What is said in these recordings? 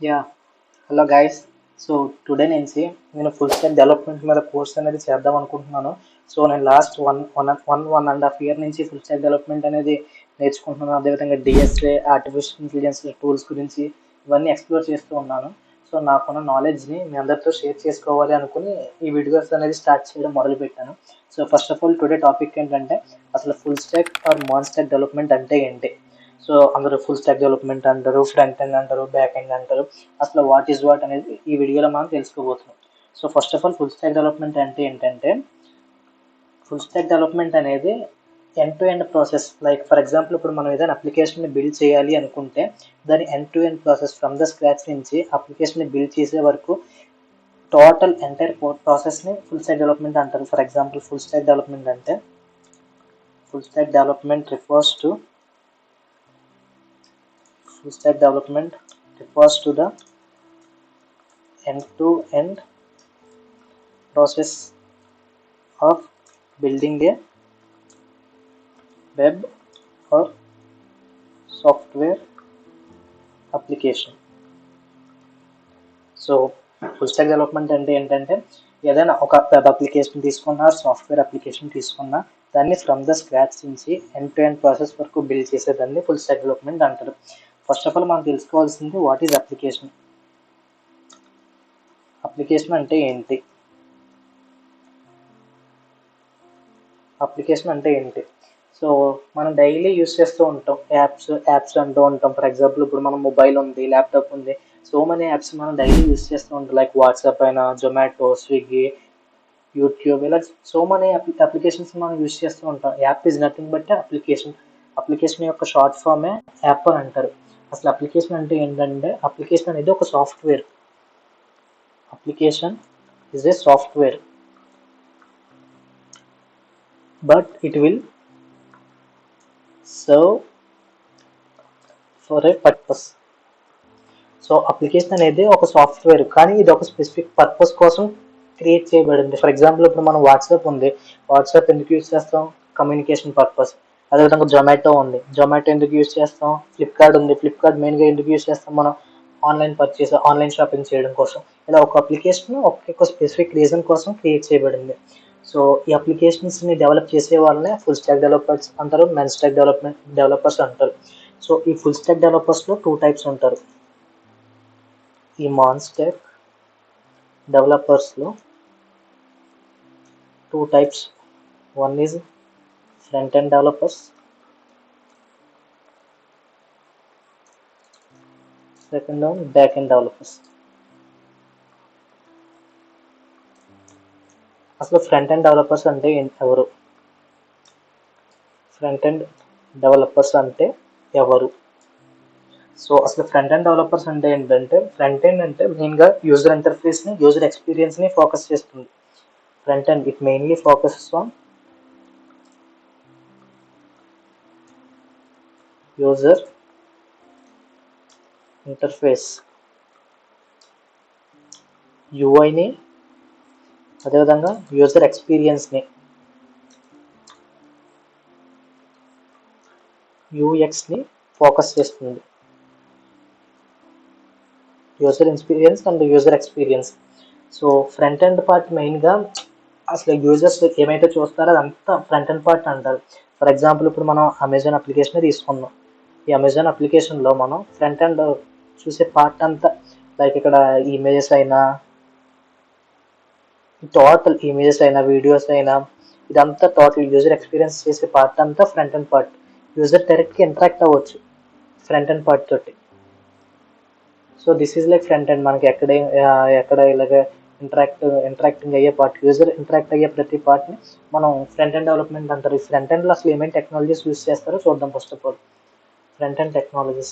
Yeah hello guys. So today నుంచి నేను full stack development మీద కోర్స్ అనేది చేద్దాం అనుకుంటున్నాను. సో నేను last one and half year నుంచి ఫుల్ స్టాక్ డెవలప్మెంట్ అనేది నేర్చుకుంటున్నాను. అదేవిధంగా డిఎస్ఏ, ఆర్టిఫిషియల్ ఇంటెలిజెన్స్ టూల్స్ గురించి ఇవన్నీ ఎక్స్ప్లోర్ చేస్తూ ఉన్నాను. సో నాకున్న నాలెడ్జ్ని మీ అందరితో షేర్ చేసుకోవాలి అనుకుని ఈ వీడియోస్ అనేది స్టార్ట్ చేయడం మొదలుపెట్టాను. So first of all today topic ఏంటంటే అసలు full stock or non stack development అంటే ఏంటి. సో అందరూ ఫుల్ స్టాక్ డెవలప్మెంట్ అంటారు, ఫ్రంట్ ఎండ్ అంటారు, బ్యాక్ ఎండ్ అంటారు. అసలు వాట్ ఈజ్ వాట్ అనేది ఈ వీడియోలో మనం తెలుసుకోబోతున్నాం. So first of all full stack development అంటే ఏంటంటే ఫుల్ స్టాక్ డెవలప్మెంట్ అనేది end to end process. Like for example ఇప్పుడు మనం ఏదైనా అప్లికేషన్ బిల్డ్ చేయాలి అనుకుంటే దాని end to end process from the scratch నుంచి అప్లికేషన్ బిల్డ్ చేసే వరకు టోటల్ ఎంటైర్ ప్రాసెస్ని ఫుల్ స్టాక్ డెవలప్మెంట్ అంటారు. For example full stack development refers to full stack development refers to the end-to-end process of building a web or software application. So full stack development అంటే ఏంటంటే ఏదైనా ఒక web application తీసుకున్నా, software application తీసుకున్నా దాన్ని from the scratch నుంచి end to end process వరకు build చేసేదాన్ని ఫుల్ స్టాక్ డెవలప్మెంట్ అంటారు. ఫస్ట్ ఆఫ్ ఆల్ మనం తెలుసుకోవాల్సింది వాట్ ఈజ్ అప్లికేషన్. అప్లికేషన్ అంటే ఏంటి? అప్లికేషన్ అంటే ఏంటి? సో మనం డైలీ యూస్ చేస్తూ ఉంటాం యాప్స్ అంటూ ఉంటాం. ఫర్ ఎగ్జాంపుల్ ఇప్పుడు మనం మొబైల్ ఉంది, ల్యాప్టాప్ ఉంది, సో మెనీ యాప్స్ మనం డైలీ యూస్ చేస్తూ ఉంటాం. లైక్ వాట్సాప్ అయినా, జొమాటో, స్విగ్గీ, యూట్యూబ్, ఇలా సో మెనీ అప్లికేషన్స్ మనం యూస్ చేస్తూ ఉంటాం. App is nothing but application. Application యొక్క షార్ట్ ఫామే యాప్ అని అంటారు. అసలు అప్లికేషన్ అంటే ఏంటంటే అప్లికేషన్ అనేది ఒక software. Application is a software but it will serve for a purpose. So application అనేది ఒక సాఫ్ట్వేర్, కానీ ఇది ఒక స్పెసిఫిక్ పర్పస్ కోసం క్రియేట్ చేయబడింది. ఫర్ ఎగ్జాంపుల్ ఇప్పుడు మనం వాట్సాప్ ఉంది, వాట్సాప్ ఎందుకు యూజ్ చేస్తాం? Communication purpose. అదేవిధంగా జొమాటో ఉంది, జొమాటో ఎందుకు యూజ్ చేస్తాం? ఫ్లిప్కార్ట్ ఉంది, ఫ్లిప్కార్ట్ మెయిన్గా ఎందుకు యూజ్ చేస్తాం? మనం ఆన్లైన్ షాపింగ్ చేయడం కోసం. ఇలా ఒక అప్లికేషన్ ఒక స్పెసిఫిక్ రీజన్ కోసం క్రియేట్ చేయబడింది. సో ఈ అప్లికేషన్స్ని డెవలప్ చేసే వాళ్ళనే ఫుల్ స్టాక్ డెవలపర్స్ అంటారు, మెన్ స్టాక్ డెవలపర్స్ అంటారు. సో ఈ ఫుల్ స్టాక్ డెవలపర్స్లో 2 టైప్స్ ఉంటారు. ఈ నాన్ స్టాక్ డెవలపర్స్లో 2 types. One is front end developers, second one back end developers. అసలు ఫ్రంట్ ఎండ్ డెవలపర్స్ అంటే ఎవరు? ఫ్రంట్ ఎండ్ డెవలపర్స్ అంటే ఎవరు? సో అసలు ఫ్రంట్ ఎండ్ డెవలపర్స్ అంటే ఏంటంటే ఫ్రంట్ ఎండ్ అంటే మెయిన్గా యూజర్ ఇంటర్ఫేస్ని, యూజర్ ఎక్స్పీరియన్స్ని ఫోకస్ చేస్తుంది. Front end it mainly focuses on user interface, యూఐని, అదేవిధంగా యూజర్ ఎక్స్పీరియన్స్ని, యూఎక్స్ని ఫోకస్ చేస్తుంది. User experience and user experience. So front end part మెయిన్గా అసలు యూజర్స్ ఏమైతే చూస్తారో అదంతా ఫ్రంట్ ఎండ్ పార్ట్ అంటారు. ఫర్ ఎగ్జాంపుల్ ఇప్పుడు మనం అమెజాన్ అప్లికేషన్ తీసుకుందాం. ఈ అమెజాన్ అప్లికేషన్లో మనం ఫ్రంట్ ఎండ్ చూసే పార్ట్ అంతా, లైక్ ఇక్కడ ఇమేజెస్ అయినా, టోటల్ ఇమేజెస్ అయినా, వీడియోస్ అయినా, ఇదంతా టోటల్ యూజర్ ఎక్స్పీరియన్స్ చేసే పార్ట్ అంతా ఫ్రంట్ ఎండ్ పార్ట్. యూజర్ డైరెక్ట్గా ఇంటరాక్ట్ అవ్వచ్చు ఫ్రంట్ ఎండ్ పార్ట్ తోటి. So this is like front end. మనకి ఎక్కడ ఇలాగ ఇంటరాక్టింగ్ అయ్యే పార్ట్, యూజర్ ఇంటరాక్ట్ అయ్యే ప్రతి పార్ట్ని మనం ఫ్రంట్ ఎండ్ డెవలప్మెంట్ అంటారు. ఈ ఫ్రంట్ ఎండ్లో అసలు ఏమేమి టెక్నాలజీస్ యూస్ చేస్తారో చూద్దాం. First of all front end technologies.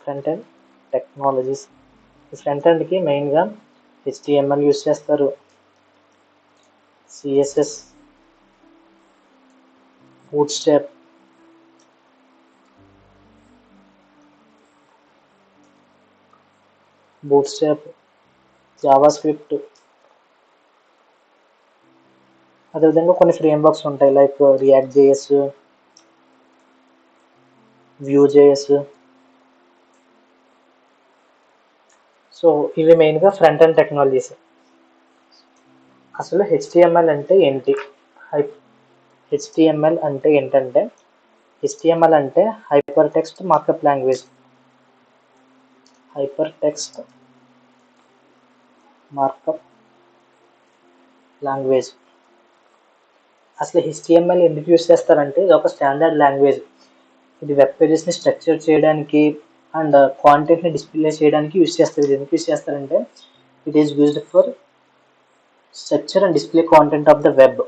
Front end technologies ఈ ఫ్రంట్ ఎండ్కి మెయిన్గా హెచ్టిఎంఎల్ యూస్ చేస్తారు, సిఎస్ఎస్, బూట్స్ట్రాప్, జావా స్క్రిప్ట్, అదేవిధంగా కొన్ని ఫ్రేమ్ వర్క్స్ ఉంటాయి like react JS, view JS, so ఇవి మెయిన్గా ఫ్రంట్ ఎండ్ టెక్నాలజీస్. అసలు హెచ్టిఎంఎల్ అంటే ఏంటి? హెచ్టిఎంఎల్ అంటే ఏంటంటే, హెచ్టిఎంఎల్ అంటే hyper text markup language. Hyper text markup language. అసలు హెచ్టిఎంఎల్ ఎందుకు యూస్ చేస్తారంటే, ఇది ఒక స్టాండర్డ్ లాంగ్వేజ్. ఇది వెబ్ పేజెస్ని స్ట్రక్చర్ చేయడానికి అండ్ కాంటెంట్ని డిస్ప్లే చేయడానికి యూస్ చేస్తారు. ఇది ఎందుకు యూస్ చేస్తారంటే, it is used for structure and display content of the web.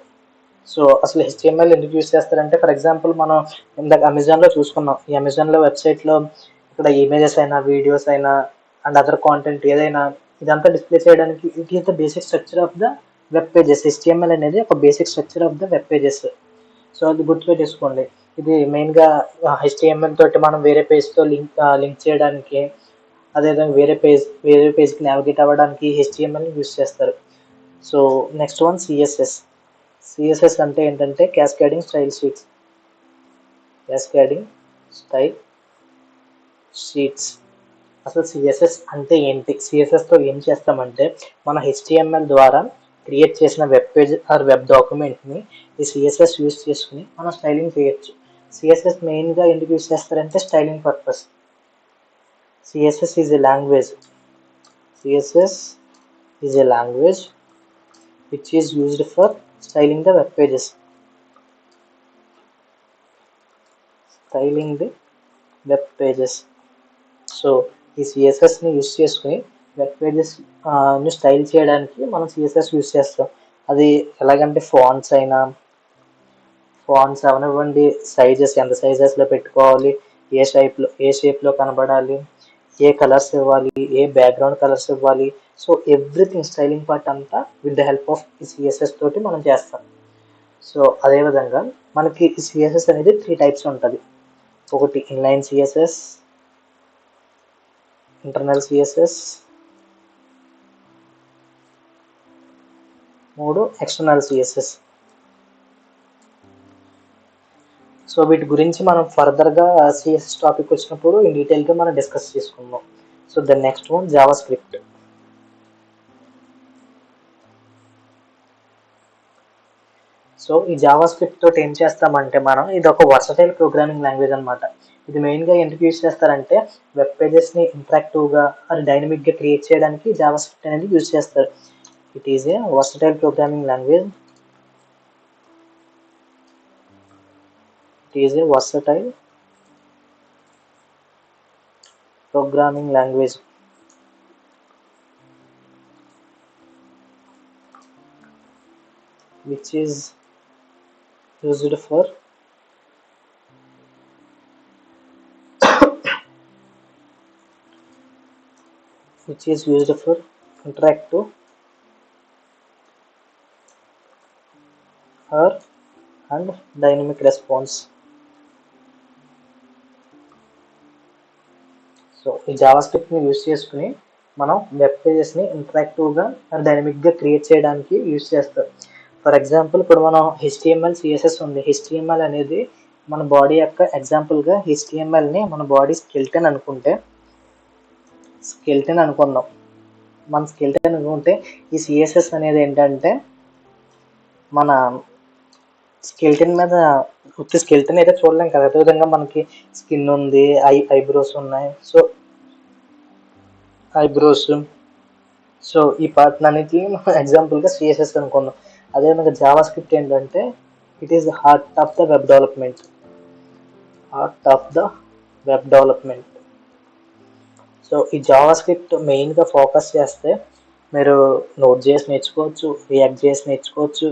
So అసలు హెచ్టిఎంఎల్ ఎందుకు యూస్ చేస్తారంటే, ఫర్ ఎగ్జాంపుల్ మనం ఇందాక అమెజాన్లో చూసుకున్నాం. ఈ అమెజాన్లో వెబ్సైట్లో ఇక్కడ ఇమేజెస్ అయినా, వీడియోస్ అయినా అండ్ అదర్ కాంటెంట్ ఏదైనా ఇదంతా డిస్ప్లే చేయడానికి it is the basic structure of the web pages. HTML అనేది ఒక basic structure of the web pages. So అది గుర్తుపెట్టేసుకోండి. ఇది మెయిన్గా హెచ్టిఎంఎల్ తోటి మనం వేరే పేజ్తో లింక్ చేయడానికి, అదేవిధంగా వేరే పేజ్కి నావిగేట్ అవ్వడానికి హెచ్టిఎంఎల్ యూస్ చేస్తారు. So next one CSS. CSS అంటే ఏంటంటే cascading style sheets. Cascading style sheets. అసలు సిఎస్ఎస్ అంటే ఏంటి? సిఎస్ఎస్తో ఏం చేస్తామంటే, మన హెచ్టిఎంఎల్ ద్వారా క్రియేట్ చేసిన వెబ్ పేజ్ ఆర్ వెబ్ డాక్యుమెంట్ని ఈ సిఎస్ఎస్ యూస్ చేసుకుని మనం స్టైలింగ్ చేయొచ్చు. సిఎస్ఎస్ మెయిన్గా ఎందుకు యూస్ చేస్తారంటే styling purpose. CSS is a language. CSS is a language which is used for styling the web pages. Styling the web pages. So ఈ సిఎస్ఎస్ని use చేసుకుని web pages ని style చేయడానికి మనం సిఎస్ఎస్ యూస్ చేస్తాం. అది ఎలాగంటే ఫాంట్స్ అవనివ్వండి, సైజెస్ ఎంత సైజెస్లో పెట్టుకోవాలి, ఏ షేప్లో కనబడాలి, ఏ కలర్స్ ఇవ్వాలి, ఏ బ్యాక్గ్రౌండ్ కలర్స్ ఇవ్వాలి. సో ఎవ్రీథింగ్ స్టైలింగ్ పార్ట్ అంతా విత్ ద హెల్ప్ ఆఫ్ ఈ సిఎస్ఎస్ తోటి మనం చేస్తాం. సో అదేవిధంగా మనకి ఈ సిఎస్ఎస్ అనేది 3 టైప్స్ ఉంటుంది. ఒకటి inline CSS, internal CSS, 3 external CSS. So వీటి గురించి మనం ఫర్దర్గా సిఎస్ఎస్ టాపిక్ వచ్చినప్పుడు ఇన్ డీటెయిల్గా మనం డిస్కస్ చేసుకుందాం. So the next one Java script. So ఈ జావా స్క్రిప్ట్ తోటి ఏం చేస్తామంటే, మనం ఇది ఒక వర్సటైల్ ప్రోగ్రామింగ్ లాంగ్వేజ్ అనమాట. ఇది మెయిన్గా ఎందుకు యూస్ చేస్తారంటే, వెబ్ పేజెస్ని ఇంటరాక్టివ్గా అది డైనమిక్గా క్రియేట్ చేయడానికి జావా స్క్రిప్ట్ అనేది యూస్ చేస్తారు. It is a versatile programming language. It is a versatile programming language which is used for interactive or and dynamic response. So ఈ జావా స్క్రిప్ట్ని యూస్ చేసుకుని మనం వెబ్ పేజెస్ని ఇంటరాక్టివ్గా అండ్ డైనమిక్గా create చేయడానికి use చేస్తాం. For example ఇప్పుడు మనం HTML CSS ఉంది. HTML అనేది మన బాడీ యొక్క ఎగ్జాంపుల్గా హెచ్టిఎంఎల్ని మన బాడీ స్కెల్టన్ అనుకుందాం. మన స్కెల్టన్ అనుకుంటే ఈ సిఎస్ఎస్ అనేది ఏంటంటే, మన స్కెల్టన్ మీద ఉత్తి స్కెల్టన్ అయితే చూడలేం కదా. అదేవిధంగా మనకి స్కిన్ ఉంది, ఐబ్రోస్ ఉన్నాయి. సో ఐబ్రోస్, సో ఈ పార్ట్ అన్నిటిని మనం ఎగ్జాంపుల్గా సిఎస్ఎస్ అనుకుందాం. అదేవిధంగా జావా స్క్రిప్ట్ ఏంటంటే, it is the heart of the web development. So ఈ జావా స్క్రిప్ట్ మెయిన్గా ఫోకస్ చేస్తే మీరు నోట్ జేఎస్ నేర్చుకోవచ్చు, రియాక్ట్ జేఎస్ నేర్చుకోవచ్చు,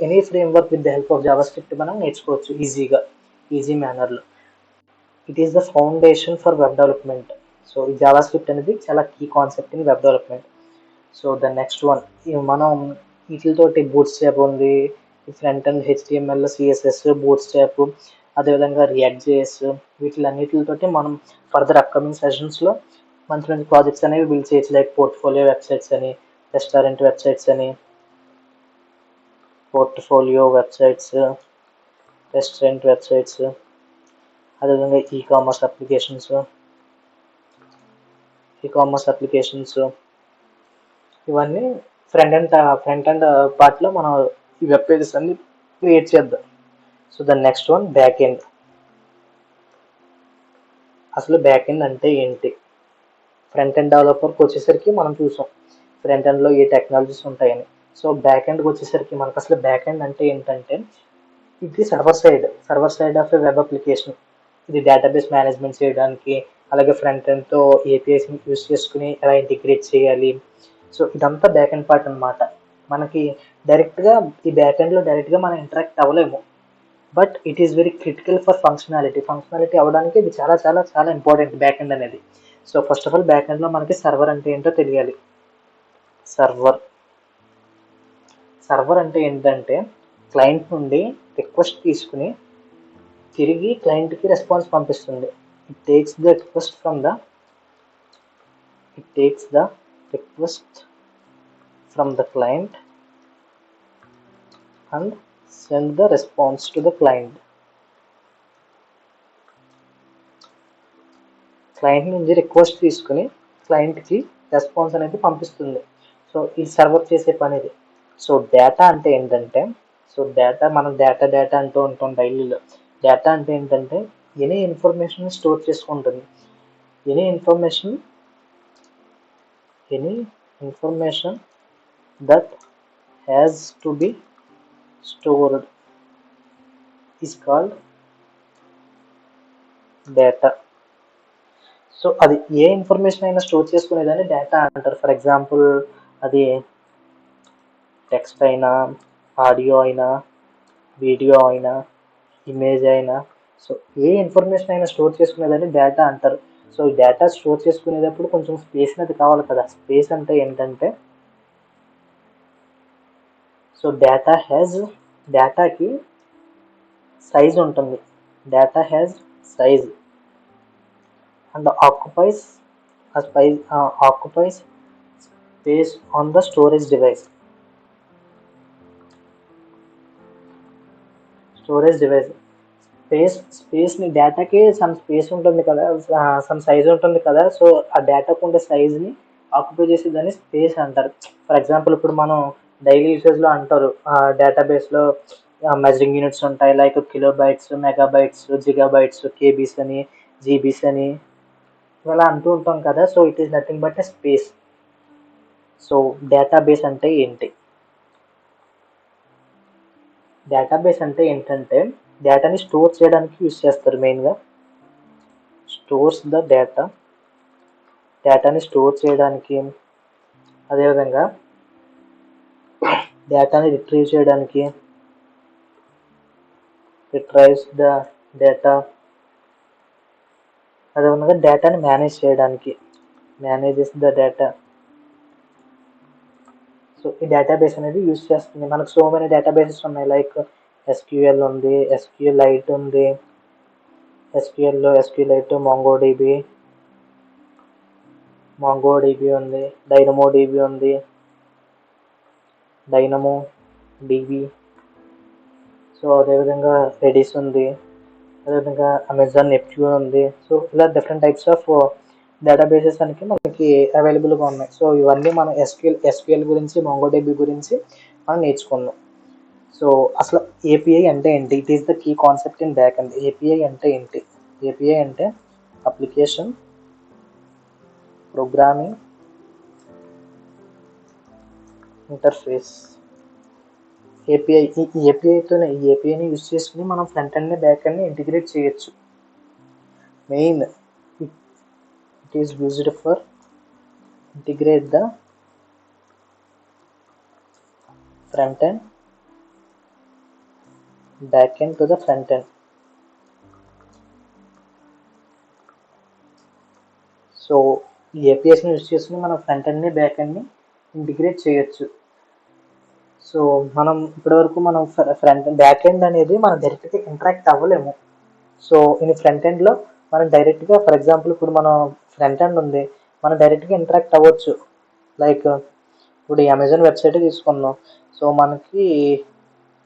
any framework with the help of JavaScript మనం నేర్చుకోవచ్చు ఈజీ మేనర్లో. It is the foundation for web development. So ఈ జావా స్క్రిప్ట్ అనేది చాలా key concept in web development. So the next one, మనం వీటితోటి బూట్ స్ట్రాప్ ఉంది, front and HTML, CSS, boot strap, అదేవిధంగా రియాక్ట్ జేఎస్, వీటిలన్నిటితోటి మనం ఫర్దర్ అప్కమింగ్ సెషన్స్లో మంచి మంచి ప్రాజెక్ట్స్ అనేవి బిల్డ్ చేయొచ్చు. లైక్ పోర్ట్ఫోలియో వెబ్సైట్స్ అని, రెస్టారెంట్ వెబ్సైట్స్ అని, రెస్టారెంట్ వెబ్సైట్స్, అదేవిధంగా e commerce applications, e commerce applications, ఇవన్నీ ఫ్రంట్ అండ్ పార్ట్లో మనం ఈ వెబ్ పేజెస్ అన్ని క్రియేట్ చేద్దాం. So the next one back end. అసలు బ్యాక్ ఎండ్ అంటే ఏంటి? ఫ్రంట్ ఎండ్ డెవలపర్కి వచ్చేసరికి మనం చూసాం ఫ్రంట్ ఎండ్లో ఏ టెక్నాలజీస్ ఉంటాయని. సో బ్యాక్ ఎండ్కి వచ్చేసరికి మనకు అసలు బ్యాక్ ఎండ్ అంటే ఏంటంటే, ఇది server side of web application. ఇది డేటాబేస్ మేనేజ్మెంట్ చేయడానికి, అలాగే ఫ్రంట్ ఎండ్తో ఏపీఐస్ని యూస్ చేసుకుని ఎలా ఇంటిగ్రేట్ చేయాలి. సో ఇదంతా బ్యాక్ ఎండ్ పార్ట్ అనమాట. మనకి డైరెక్ట్గా ఈ బ్యాక్ ఎండ్లో డైరెక్ట్గా మనం ఇంటరాక్ట్ అవ్వలేము, but it is very critical for functionality అవ్వడానికి ఇది చాలా చాలా చాలా ఇంపార్టెంట్ బ్యాక్ ఎండ్ అనేది. So first of all back ఎండ్లో మనకి సర్వర్ అంటే ఏంటో తెలియాలి. సర్వర్ అంటే ఏంటంటే, క్లయింట్ నుండి రిక్వెస్ట్ తీసుకుని తిరిగి క్లయింట్కి రెస్పాన్స్ పంపిస్తుంది. It takes the request from the client and send the response to the client. Client నుంచి రిక్వెస్ట్ తీసుకుని క్లయింట్కి రెస్పాన్స్ అనేది పంపిస్తుంది. సో ఈ సర్వర్ చేసే పని ఇది. సో డేటా అంటే ఏంటంటే, మనం డేటా అంటూ ఉంటాం డైలీలో. డేటా అంటే ఏంటంటే, ఎనీ ఇన్ఫర్మేషన్ స్టోర్ చేసుకుంటుంది. Any information that has to be stored is called data. So అది ఏ ఇన్ఫర్మేషన్ అయినా స్టోర్ చేసుకునేదాన్ని డేటా అంటారు. ఫర్ ఎగ్జాంపుల్ అది టెక్స్ట్ అయినా, ఆడియో అయినా, వీడియో అయినా, ఇమేజ్ అయినా, సో ఏ ఇన్ఫర్మేషన్ అయినా స్టోర్ చేసుకునేదాన్ని డేటా అంటారు. సో ఈ డేటా స్టోర్ చేసుకునేటప్పుడు కొంచెం స్పేస్ అనేది కావాలి కదా. స్పేస్ అంటే ఏంటంటే, సో డేటాకి సైజ్ ఉంటుంది. Data has size and occupies space on the storage device. స్పేస్ని డేటాకి సమ్ స్పేస్ ఉంటుంది కదా, సమ్ సైజ్ ఉంటుంది కదా. సో ఆ డేటాకు ఉండే సైజ్ని ఆక్యుపై చేసేదాన్ని స్పేస్ అంటారు. ఫర్ ఎగ్జాంపుల్ ఇప్పుడు మనం డైలీ యూసేజ్లో అంటారు, డేటాబేస్లో మెజరింగ్ యూనిట్స్ ఉంటాయి, లైక్ కిలోబైట్స్, మెగాబైట్స్, జిగాబైట్స్, కేబీస్ అని, జీబీస్ అని ఇలా అంటూ ఉంటాం కదా. So it is nothing but a space. So database అంటే ఏంటంటే, డేటాని స్టోర్ చేయడానికి యూస్ చేస్తారు మెయిన్గా. స్టోర్స్ ద డేటాని స్టోర్ చేయడానికి, అదేవిధంగా డేటాని రిట్రీవ్ చేయడానికి, రిట్రైవ్స్ ద డేటా, అదేవిధంగా డేటాని మేనేజ్ చేయడానికి, మేనేజెస్ ద డేటా. సో ఈ డేటాబేస్ అనేది యూస్ చేస్తుంది. మనకు సో మెనీ డేటాబేసెస్ ఉన్నాయి, లైక్ ఎస్క్యూఎల్ ఉంది, ఎస్క్యూఎలైట్ ఉంది, ఎస్క్యూఎలైట్, మాంగోడిబి ఉంది, డైనమోడిబి ఉంది, డైనమోడిబి. సో అదేవిధంగా రెడిస్ ఉంది, అదేవిధంగా అమెజాన్ నెప్ట్యూన్ ఉంది. సో ఇలా డిఫరెంట్ టైప్స్ ఆఫ్ డేటాబేసెస్ అనేది మనకి అవైలబుల్గా ఉన్నాయి. సో ఇవన్నీ మనం ఎస్క్యూఎల్ గురించి, మాంగోడిబి గురించి మనం నేర్చుకున్నాం. సో అసలు ఏపీఐ అంటే ఏంటి? It is the key concept in back end. API అంటే ఏంటి? ఏపీఐ అంటే అప్లికేషన్ ప్రోగ్రామింగ్ ఇంటర్ఫేస్. ఏపీఐని యూజ్ చేసుకుని మనం ఫ్రంట్ ఎండ్ని బ్యాక్ ఎండ్ని ఇంటిగ్రేట్ చేయొచ్చు. Main it is used for integrate the front end back end to the front end. So ఈ ఏపీఎస్ని యూజ్ చేసుకుని మనం ఫ్రంట్ ఎండ్ని బ్యాక్ ఎండ్ని ఇంటిగ్రేట్ చేయొచ్చు. సో మనం ఇప్పటివరకు మనం బ్యాక్ ఎండ్ అనేది మనం డైరెక్ట్గా ఇంటరాక్ట్ అవ్వలేము. సో ఇన్ ఫ్రంట్ ఎండ్లో మనం డైరెక్ట్గా, ఫర్ ఎగ్జాంపుల్ ఇప్పుడు మనం ఫ్రంట్ ఎండ్ ఉంది, మనం డైరెక్ట్గా ఇంటరాక్ట్ అవ్వచ్చు. లైక్ ఇప్పుడు ఈ అమెజాన్ వెబ్సైట్ తీసుకున్నాం. సో మనకి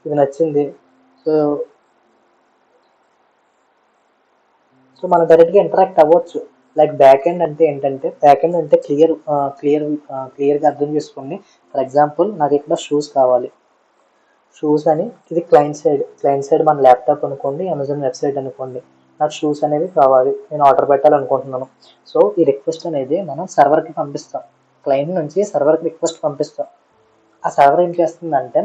ఇది నచ్చింది. సో మనం డైరెక్ట్గా ఇంటరాక్ట్ అవ్వచ్చు. లైక్ బ్యాక్ ఎండ్ అంటే ఏంటంటే, బ్యాక్ ఎండ్ అంటే క్లియర్గా అర్థం చేసుకోండి. ఫర్ ఎగ్జాంపుల్ నాకు ఇక్కడ షూస్ కావాలి. షూస్ అని ఇది క్లయింట్ సైడ్ మన ల్యాప్టాప్ అనుకోండి, అమెజాన్ వెబ్సైట్ అనుకోండి. నాకు షూస్ అనేవి కావాలి, నేను ఆర్డర్ పెట్టాలనుకుంటున్నాను. సో ఈ రిక్వెస్ట్ అనేది మనం సర్వర్కి పంపిస్తాం. క్లయింట్ నుంచి సర్వర్కి రిక్వెస్ట్ పంపిస్తాం. ఆ సర్వర్ ఏం చేస్తుందంటే,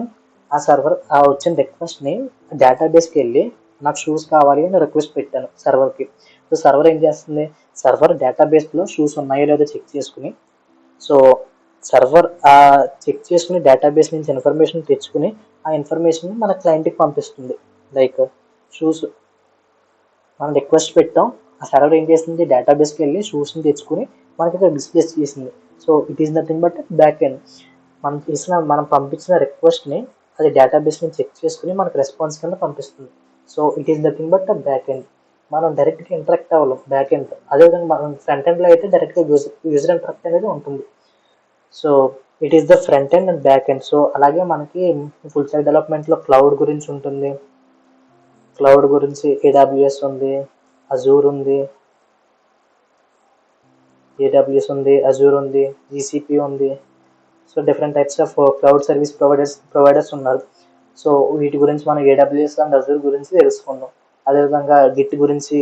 ఆ వచ్చిన రిక్వెస్ట్ని డేటాబేస్కి వెళ్ళి నాకు షూస్ కావాలి అని రిక్వెస్ట్ పెట్టాను సర్వర్కి. సో సర్వర్ ఏం చేస్తుంది, సర్వర్ డేటాబేస్లో షూస్ ఉన్నాయో లేదో చెక్ చేసుకుని, సో సర్వర్ చెక్ చేసుకుని డేటాబేస్ నుంచి ఇన్ఫర్మేషన్ తెచ్చుకుని ఆ ఇన్ఫర్మేషన్ మన క్లయింట్కి పంపిస్తుంది. లైక్ షూస్ మనం రిక్వెస్ట్ పెట్టాం, ఆ సర్వర్ ఏం చేసింది, డేటాబేస్కి వెళ్ళి షూస్ని తెచ్చుకుని మనకి ఇక్కడ డిస్ప్లే చేసింది. So it is nothing but back end. మనం పంపించిన రిక్వెస్ట్ని అది డేటాబేస్ నుంచి చెక్ చేసుకుని మనకు రెస్పాన్స్ కింద పంపిస్తుంది. So it is nothing but back end. మనం డైరెక్ట్గా ఇంటరాక్ట్ అవ్వలేం బ్యాక్ ఎండ్. అదేవిధంగా మనం ఫ్రంట్ ఎండ్లో అయితే డైరెక్ట్గా యూజర్ ఇంటరాక్ట్ అనేది ఉంటుంది. So it is the front end and back end. So అలాగే మనకి ఫుల్ స్టాక్ డెవలప్మెంట్లో క్లౌడ్ గురించి ఉంటుంది. క్లౌడ్ గురించి ఏడబ్ల్యూఎస్ ఉంది, అజూర్ ఉంది, అజూర్ ఉంది, జీసీపీ ఉంది. So different types of cloud service providers ఉన్నారు. సో వీటి గురించి మనం ఏడబ్ల్యూఎస్ అండ్ అజూర్ గురించి తెలుసుకుందాం. అదేవిధంగా గిట్ గురించి,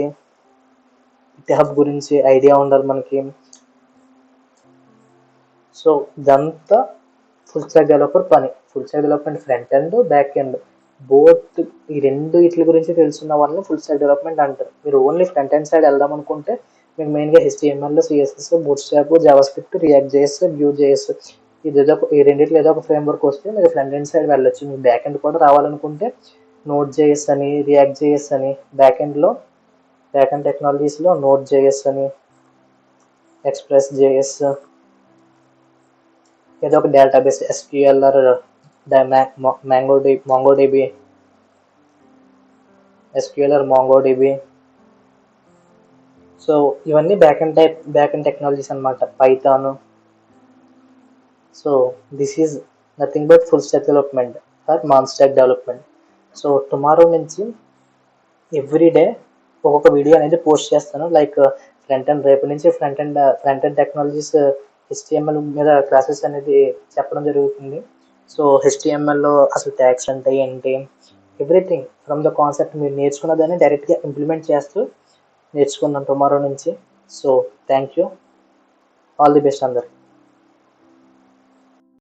గిట్ హబ్ గురించి ఐడియా ఉండాలి మనకి. సో ఇదంతా ఫుల్ స్టాక్ డెవలపర్ పని. Full stack development front end, back end both. ఈ రెండు వీటి గురించి తెలుసున్న వాళ్ళని ఫుల్ స్టాక్ డెవలప్మెంట్ అంటారు. మీరు ఓన్లీ ఫ్రంట్ ఎండ్ సైడ్ వెళ్దాం అనుకుంటే మీకు మెయిన్గా HTML, CSS, bootstrap, JavaScript, react JS, view JS ఈ రెండింటిలో ఏదో ఒక ఫ్రేమ్వర్క్ వస్తే మీరు ఫ్రంట్ ఎండ్ సైడ్ వెళ్ళొచ్చు. మీకు బ్యాక్ ఎండ్ కూడా రావాలనుకుంటే నోట్ జేఎస్ అని, రియాక్ట్ జేఎస్ అని, బ్యాక్ ఎండ్ టెక్నాలజీస్లో నోట్ జేఎస్ అని, ఎక్స్ప్రెస్ జేఎస్, ఏదో ఒక database SQL or MongoDB. So ఇవన్నీ బ్యాక్ ఎండ్ టెక్నాలజీస్ అనమాట. Python. So this is nothing but full stack development or non stack development. So tomorrow నుంచి every day ఒక్కొక్క video అనేది post చేస్తాను. Like రేపు నుంచి ఫ్రంట్ ఎండ్ టెక్నాలజీస్ HTML మీద classes అనేది చెప్పడం జరుగుతుంది. సో HTMLలో అసలు ట్యాగ్స్ అంటే ఏంటి, ఎవ్రీథింగ్ ఫ్రమ్ ద కాన్సెప్ట్ మీరు నేర్చుకున్నదాన్ని డైరెక్ట్గా ఇంప్లిమెంట్ చేస్తూ నేర్చుకుందాం టుమారో నుంచి. So thank you, all the best అందరికి.